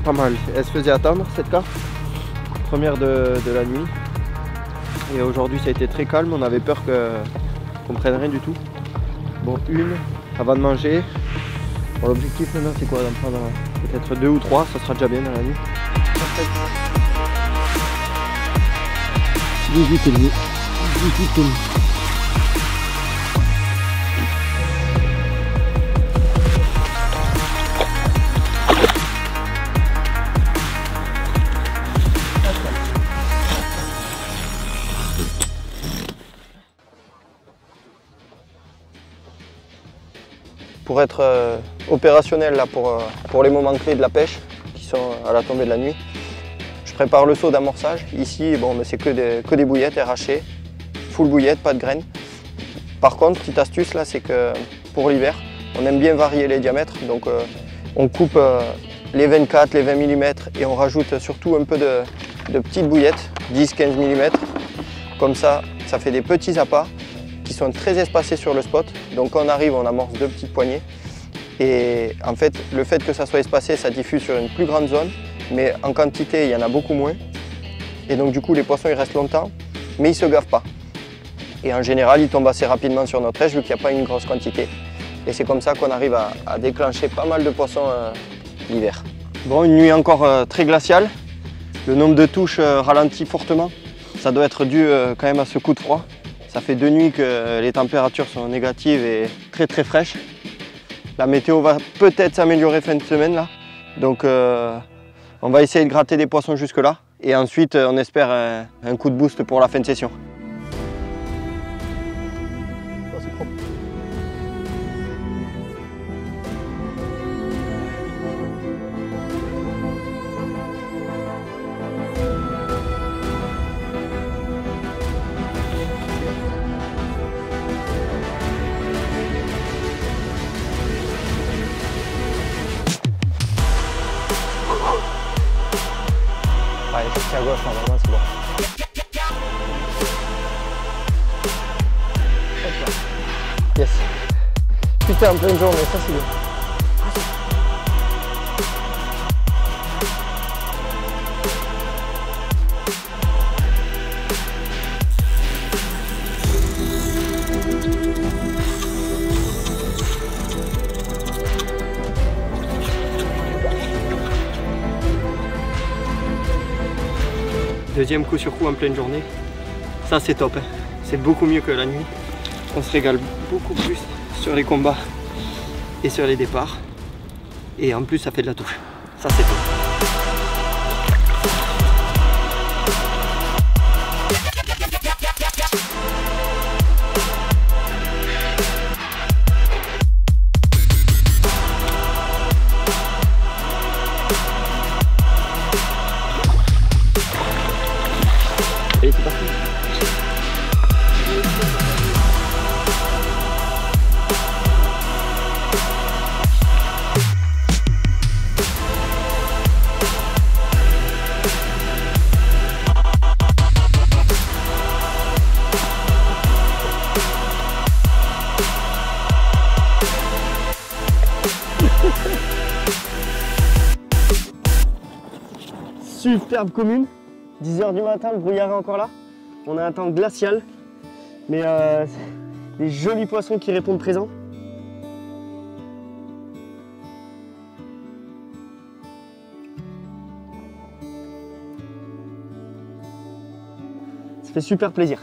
Pas mal, elle se faisait attendre cette carte, première de la nuit. Et aujourd'hui ça a été très calme, on avait peur qu'on prenne rien du tout. Bon, une avant de manger. Bon, l'objectif maintenant c'est quoi, d'en prendre peut-être 2 ou 3, ça sera déjà bien dans la nuit. 18,5. 18,5. Pour être opérationnel là, pour les moments clés de la pêche qui sont à la tombée de la nuit, je prépare le seau d'amorçage. Ici, bon, c'est que des bouillettes RHC, full bouillette, pas de graines. Par contre, petite astuce là, c'est que pour l'hiver, on aime bien varier les diamètres. Donc on coupe les 24, les 20 mm et on rajoute surtout un peu de petites bouillettes, 10-15 mm. Comme ça, ça fait des petits appâts qui sont très espacés sur le spot. Donc quand on arrive, on amorce 2 petites poignées. Et en fait, le fait que ça soit espacé, ça diffuse sur une plus grande zone, mais en quantité, il y en a beaucoup moins. Et donc du coup, les poissons, ils restent longtemps, mais ils ne se gavent pas. Et en général, ils tombent assez rapidement sur notre èche, vu qu'il n'y a pas une grosse quantité. Et c'est comme ça qu'on arrive à déclencher pas mal de poissons l'hiver. Bon, une nuit encore très glaciale. Le nombre de touches ralentit fortement. Ça doit être dû quand même à ce coup de froid. Ça fait 2 nuits que les températures sont négatives et très fraîches. La météo va peut-être s'améliorer fin de semaine là. Donc on va essayer de gratter des poissons jusque là. Et ensuite on espère un coup de boost pour la fin de session. Allez, sorti à gauche, normalement c'est bon. Hop là. Yes. Putain, en pleine journée, ça c'est bien. Deuxième coup sur coup en pleine journée, ça c'est top, hein. C'est beaucoup mieux que la nuit. On se régale beaucoup plus sur les combats et sur les départs. Et en plus ça fait de la touche, ça c'est top. Et c'est parti. Superbe commune, 10 h du matin, le brouillard est encore là. On a un temps glacial, mais des jolis poissons qui répondent présents. Ça fait super plaisir.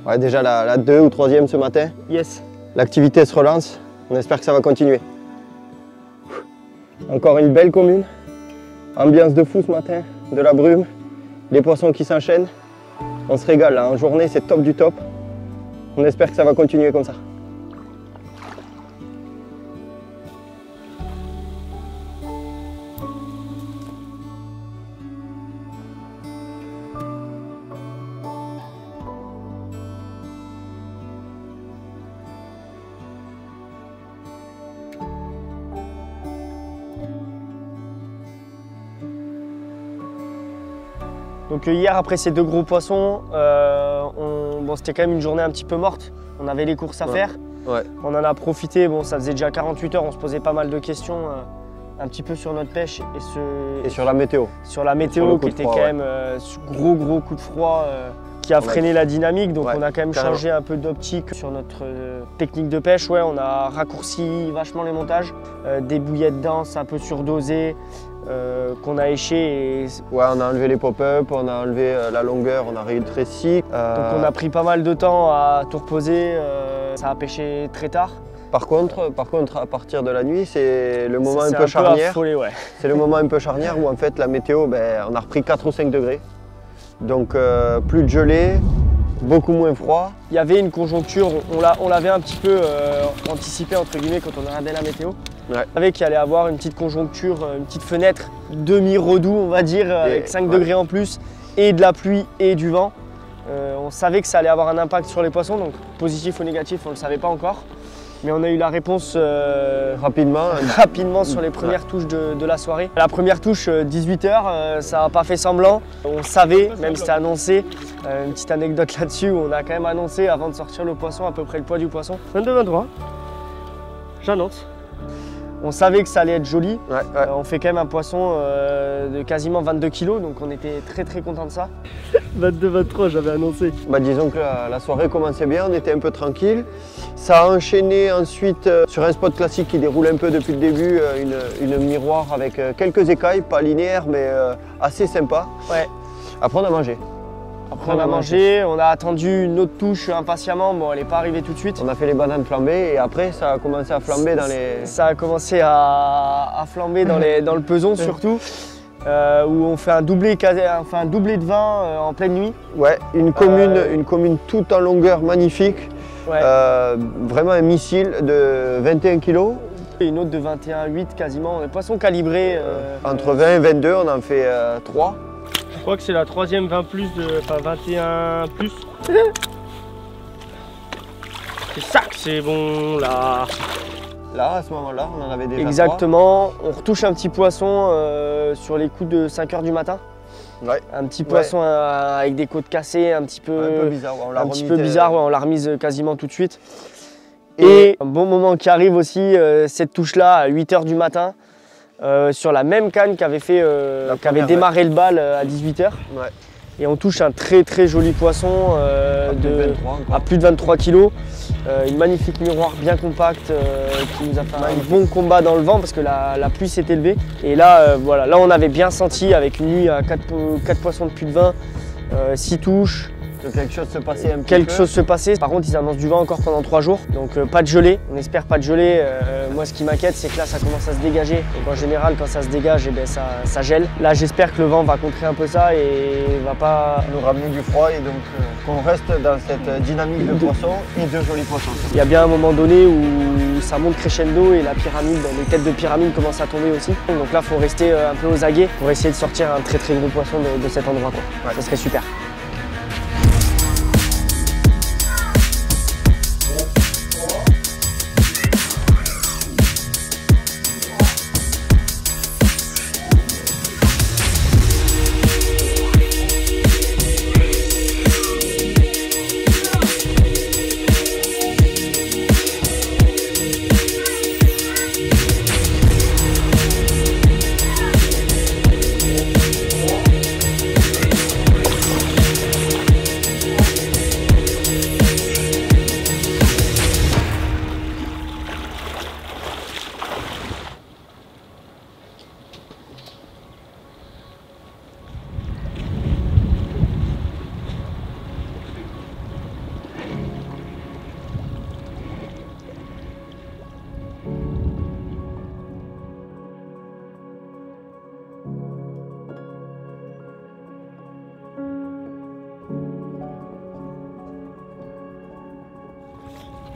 Ouais, déjà la 2 ou 3e ce matin. Yes. L'activité se relance, on espère que ça va continuer. Encore une belle commune. Ambiance de fou ce matin, de la brume, les poissons qui s'enchaînent. On se régale là, en journée c'est top du top. On espère que ça va continuer comme ça. Donc hier, après ces 2 gros poissons, bon, c'était quand même une journée un petit peu morte. On avait les courses à faire. Ouais. On en a profité, bon, ça faisait déjà 48 heures, on se posait pas mal de questions un petit peu sur notre pêche et sur la météo. Sur la météo qui était quand même gros coup de froid qui a freiné la dynamique. Donc on a quand même changé un peu d'optique sur notre technique de pêche. Ouais, on a raccourci vachement les montages, des bouillettes denses un peu surdosées qu'on a échées. Ouais, on a enlevé les pop-up, on a enlevé la longueur, on a rétréci. Donc on a pris pas mal de temps à tout reposer, ça a pêché très tard. Par contre, à partir de la nuit, c'est le moment un peu charnière. Ouais. C'est le moment un peu charnière où en fait la météo, on a repris 4 ou 5 degrés. Donc plus de gelée, beaucoup moins froid. Il y avait une conjoncture, on l'avait un petit peu anticipé entre guillemets quand on a regardé la météo. Ouais. On savait qu'il allait avoir une petite conjoncture, une petite fenêtre demi-redoux on va dire, avec 5 degrés en plus, et de la pluie et du vent. On savait que ça allait avoir un impact sur les poissons, donc positif ou négatif, on ne le savait pas encore. Mais on a eu la réponse rapidement sur les premières touches de la soirée. La première touche, 18 h, ça n'a pas fait semblant. On savait, même si c'était annoncé, une petite anecdote là-dessus, où on a quand même annoncé avant de sortir le poisson à peu près le poids du poisson. 22-23, j'annonce. On savait que ça allait être joli. On fait quand même un poisson de quasiment 22 kg, donc on était très content de ça. 22-23, j'avais annoncé. Disons que la soirée commençait bien, on était un peu tranquille. Ça a enchaîné ensuite sur un spot classique qui déroule un peu depuis le début, une miroir avec quelques écailles, pas linéaires mais assez sympa. Ouais. Après on a mangé. Après on a mangé, on a attendu une autre touche impatiemment, bon elle n'est pas arrivée tout de suite. On a fait les bananes flambées et après ça a commencé à flamber dans les... Ça a commencé à flamber dans le peson surtout, où on fait un doublé de vin en pleine nuit. Ouais, une commune toute en longueur magnifique, ouais. Vraiment un missile de 21 kg. Et une autre de 21,8 quasiment, des poissons calibrés. Entre 20 et 22, on en fait 3. Je crois que c'est la 3e 20 plus, enfin 21 plus. C'est ça que c'est bon là. Là, à ce moment-là, on en avait déjà. Exactement, 3. On retouche un petit poisson sur les coups de 5 h du matin. Ouais. Un petit poisson avec des côtes cassées, un petit peu bizarre. Ouais, on l'a remise quasiment tout de suite. Et un bon moment qui arrive aussi, cette touche-là à 8 h du matin. Sur la même canne qui avait démarré le bal à 18 h. Ouais. Et on touche un très joli poisson à plus de 23 kg. Une magnifique miroir bien compacte qui nous a fait un bon combat dans le vent parce que la pluie s'est élevée. Et là, voilà, là on avait bien senti avec une nuit à 4 poissons de plus de 20, 6 touches. Donc quelque chose se passait un petit peu. Quelque chose se passait. Par contre, ils annoncent du vent encore pendant 3 jours. Donc pas de gelée. On espère pas de gelée. Moi, ce qui m'inquiète, c'est que là, ça commence à se dégager. Donc en général, quand ça se dégage, eh bien, ça gèle. Là, j'espère que le vent va contrer un peu ça et va pas nous ramener du froid et donc qu'on reste dans cette dynamique de poissons et de jolis poissons. Il y a bien un moment donné où ça monte crescendo et la pyramide, les têtes de pyramide commencent à tomber aussi. Donc là, il faut rester un peu aux aguets pour essayer de sortir un très gros poisson de cet endroit. Ouais. Ça serait super.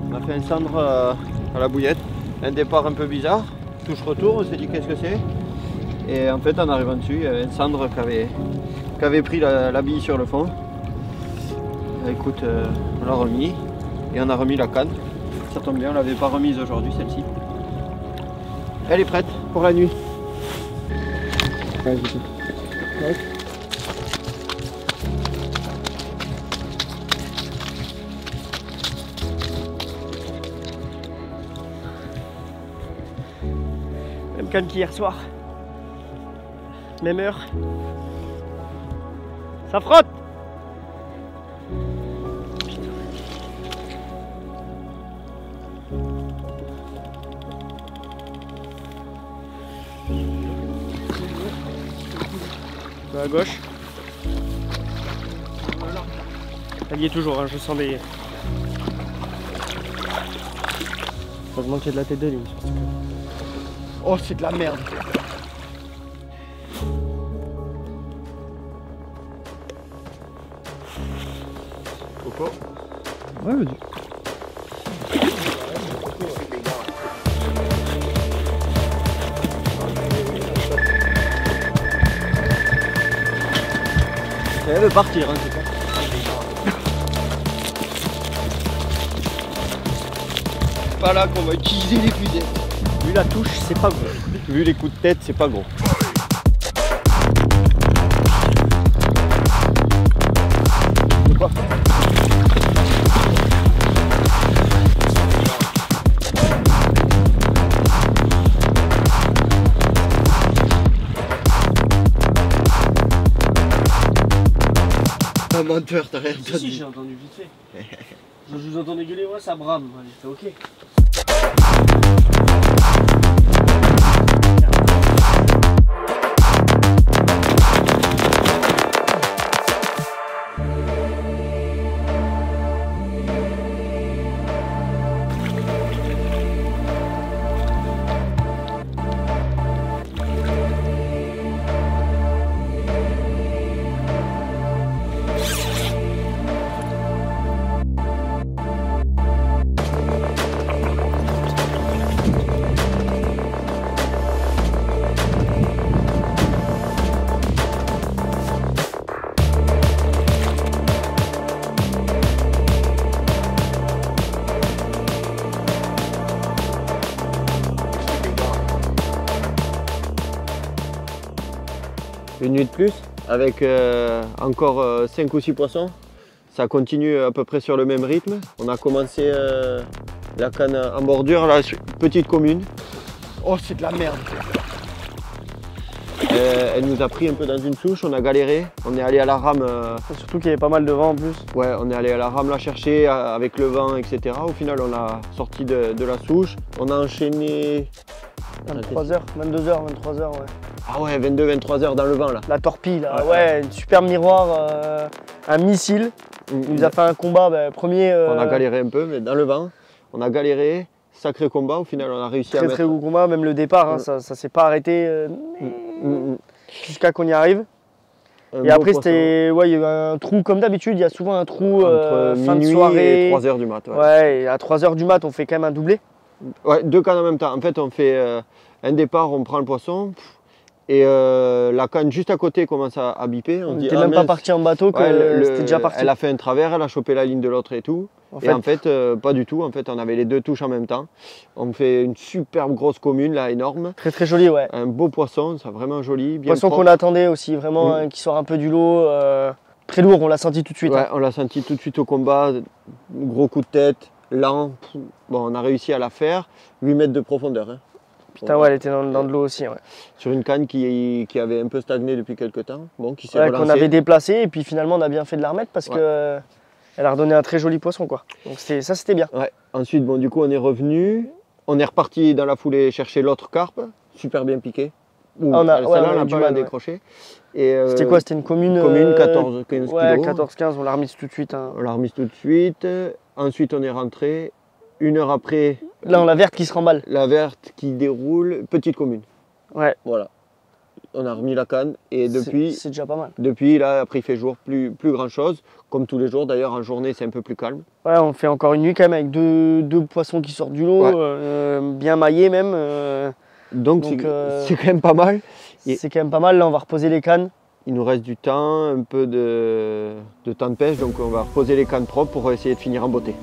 On a fait un cendre à la bouillette, un départ un peu bizarre, touche-retour, on s'est dit qu'est-ce que c'est. Et en fait en arrivant dessus, il y avait un cendre qui avait pris la bille sur le fond. Écoute, on l'a remis et on a remis la canne. Ça tombe bien, on ne l'avait pas remise aujourd'hui celle-ci. Elle est prête pour la nuit. canne qu'hier soir. Même heure. Ça frotte. À gauche. Elle y est toujours, hein, je sens des... Heureusement qu'il y a de la tête de ligne. Oh, c'est de la merde. Coco. Ouais, vas-y. Elle veut partir, hein, c'est pas. Pas là qu'on va utiliser les fusées. Vu la touche, c'est pas gros. Vu les coups de tête, c'est pas gros. De quoi ? Un menteur, t'as rien entendu. Si, j'ai entendu vite fait. Je vous entendais gueuler, ouais, ça brame. C'est ok. Une nuit de plus avec encore 5 ou 6 poissons. Ça continue à peu près sur le même rythme. On a commencé la canne en bordure, là, petite commune. Oh, c'est de la merde. Elle nous a pris un peu dans une souche, on a galéré. On est allé à la rame. Surtout qu'il y avait pas mal de vent en plus. Ouais, on est allé à la rame la chercher avec le vent, etc. Au final, on a sorti de la souche. On a enchaîné 23h, 22h, 23h, ouais. Ah ouais, 22-23 heures dans le vent là. La torpille là, ouais, une super miroir, un missile. Il nous a fait un combat, premier. On a galéré un peu, mais dans le vent, on a galéré. Sacré combat, au final on a réussi à mettre... Très gros combat, même le départ, hein, ça s'est pas arrêté jusqu'à qu'on y arrive. Et après c'était, ouais, il y a eu un trou comme d'habitude, il y a souvent un trou entre fin de minuit soirée. Et 3 heures du mat. Ouais, et à 3 heures du mat on fait quand même un doublé. Ouais, 2 cannes en même temps. En fait on fait un départ, on prend le poisson. Et la canne juste à côté commence à biper. On n'était même pas parti en bateau, que c'était déjà parti. Elle a fait un travers, elle a chopé la ligne de l'autre et tout. En fait, pas du tout. En fait, on avait les 2 touches en même temps. On fait une superbe grosse commune, là, énorme. Très très joli, ouais. Un beau poisson, ça vraiment joli. Bien poisson qu'on attendait aussi, vraiment, qui sort un peu du lot. Très lourd, on l'a senti tout de suite. Ouais, on l'a senti tout de suite au combat. Gros coup de tête, lent. Bon, on a réussi à la faire. 8 mètres de profondeur. Hein. Putain, ouais, elle était dans de l'eau aussi. Ouais. Sur une canne qui avait un peu stagné depuis quelques temps, bon, qui s'est relancée. Qu'on avait déplacé et puis finalement on a bien fait de la remettre parce que elle a redonné un très joli poisson, quoi. Donc ça c'était bien. Ouais. Ensuite, bon, du coup on est revenu, on est reparti dans la foulée chercher l'autre carpe, super bien piqué. On a du mal à décrocher. C'était quoi? C'était une commune 14-15 kg. Ouais, 14-15, on l'a remise tout de suite. Hein. On l'a remise tout de suite. Ensuite on est rentré. 1 heure après. Là, on la verte qui se remballe. La verte qui déroule, petite commune. Ouais. Voilà. On a remis la canne et depuis. C'est déjà pas mal. Depuis, là, après il fait jour, plus grand chose. Comme tous les jours, d'ailleurs, en journée, c'est un peu plus calme. Ouais, on fait encore une nuit quand même avec deux poissons qui sortent du lot, bien maillés même. Donc c'est quand même pas mal. C'est quand même pas mal. Là, on va reposer les cannes. Il nous reste du temps, un peu de temps de pêche, donc on va reposer les cannes propres pour essayer de finir en beauté.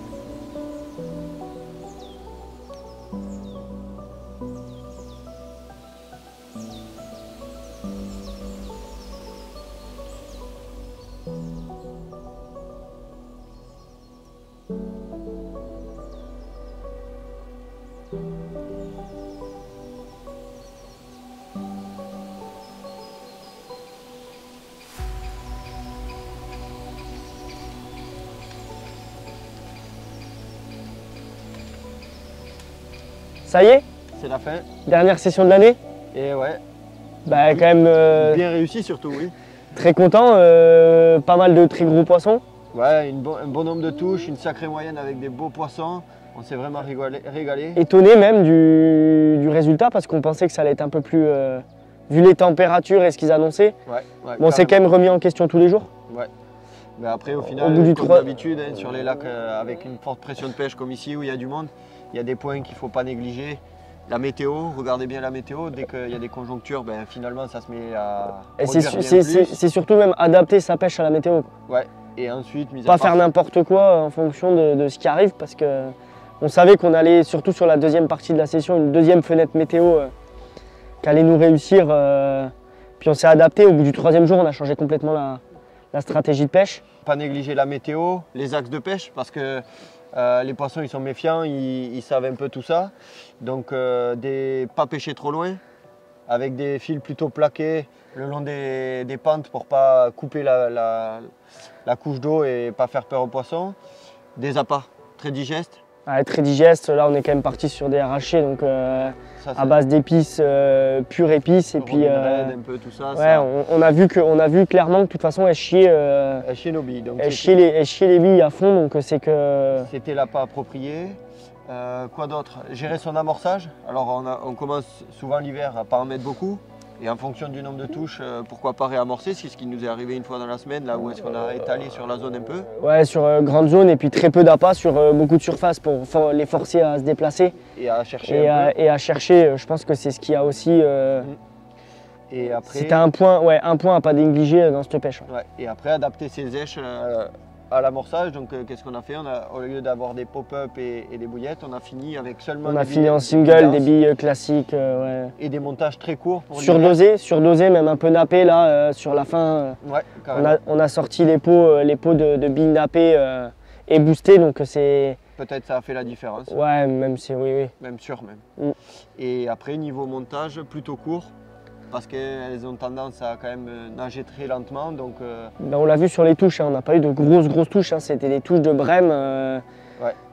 Ça y est? C'est la fin. Dernière session de l'année? Et ouais. Bah quand même... bien réussi surtout, oui. Très content, pas mal de très gros poissons. Ouais, un bon nombre de touches, une sacrée moyenne avec des beaux poissons. On s'est vraiment régalé. Étonné même du résultat parce qu'on pensait que ça allait être un peu plus... vu les températures et ce qu'ils annonçaient. Ouais, bon, on s'est quand même remis en question tous les jours. Ouais. Mais après, au final, comme d'habitude, hein, sur les lacs avec une forte pression de pêche comme ici où il y a du monde, il y a des points qu'il ne faut pas négliger. La météo, regardez bien la météo, dès qu'il y a des conjonctures, ben, finalement ça se met à c'est surtout même adapter sa pêche à la météo. Ouais, et ensuite... Pas faire n'importe quoi en fonction de ce qui arrive parce qu'on savait qu'on allait, surtout sur la deuxième partie de la session, une deuxième fenêtre météo qui allait nous réussir. Puis on s'est adapté, au bout du 3e jour on a changé complètement la stratégie de pêche. Pas négliger la météo, les axes de pêche parce que les poissons ils sont méfiants, ils savent un peu tout ça. Donc pas pêcher trop loin, avec des fils plutôt plaqués le long des pentes pour pas couper la couche d'eau et pas faire peur aux poissons. Des appâts très digestes. Ouais, très digeste, là on est quand même parti sur des arrachés, donc à base d'épices, pure épices. Et puis un peu tout ça. Ouais, ça. On a vu clairement que de toute façon elle chiait nos billes. Elle chiait les billes à fond, donc c'est que... C'était l'appât approprié. Quoi d'autre? Gérer son amorçage. Alors on commence souvent l'hiver à pas en mettre beaucoup. Et en fonction du nombre de touches, pourquoi pas réamorcer, c'est ce qui nous est arrivé une fois dans la semaine, là où est-ce qu'on a étalé sur la zone un peu. Ouais, sur grande zone et puis très peu d'appât sur beaucoup de surface pour les forcer à se déplacer. Et à chercher et à chercher, je pense que c'est ce qui a aussi... Et après... C'était un point à pas négliger dans cette pêche. Ouais. Et après, adapter ses éches à l'amorçage. Donc qu'est-ce qu'on a fait? Au lieu d'avoir des pop-up et des bouillettes, on a fini avec seulement en single, des billes classiques. Ouais. Et des montages très courts. Surdosé, même un peu nappé là, sur la fin. Ouais, on a sorti les pots de billes nappées et boostées, donc c'est... Peut-être ça a fait la différence. Ouais, même si, oui. Même sûr, même. Et après, niveau montage, plutôt court. Parce qu'elles ont tendance à quand même nager très lentement. Donc, on l'a vu sur les touches, hein, on n'a pas eu de grosses touches, hein, c'était des touches de brème.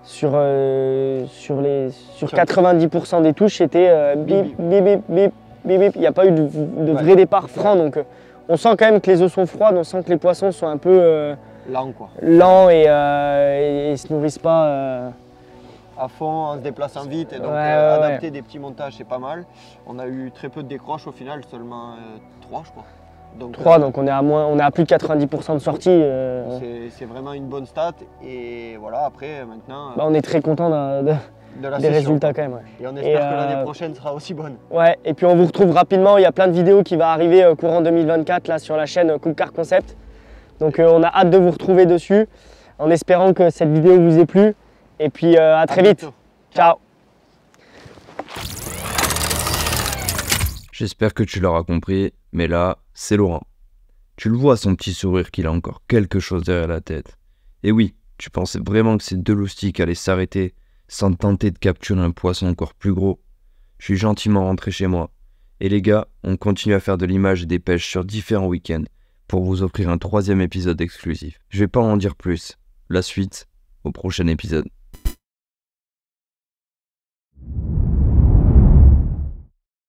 Sur 90% des touches, c'était bip, bip, bip, bip, bip, bip. Il n'y a pas eu de vrai départ franc. Donc on sent quand même que les eaux sont froides, on sent que les poissons sont un peu lents et ne se nourrissent pas. À fond en se déplaçant vite et donc adapter des petits montages c'est pas mal. On a eu très peu de décroches au final, seulement 3 je crois. Donc, 3 donc on est à plus de 90% de sortie. C'est vraiment une bonne stat et voilà après maintenant... on est très content des résultats quand même. Ouais. Et on espère que l'année prochaine sera aussi bonne. Ouais, et puis on vous retrouve rapidement, il y a plein de vidéos qui vont arriver courant 2024 là sur la chaîne Cool Car Concept. Donc on a hâte de vous retrouver dessus en espérant que cette vidéo vous ait plu. Et puis à très vite. Ciao. J'espère que tu l'auras compris, mais là, c'est Laurent. Tu le vois, son petit sourire qu'il a encore quelque chose derrière la tête. Et oui, tu pensais vraiment que ces 2 loustiques allaient s'arrêter sans tenter de capturer un poisson encore plus gros. Je suis gentiment rentré chez moi. Et les gars, on continue à faire de l'image et des pêches sur différents week-ends pour vous offrir un 3e épisode exclusif. Je vais pas en dire plus. La suite au prochain épisode.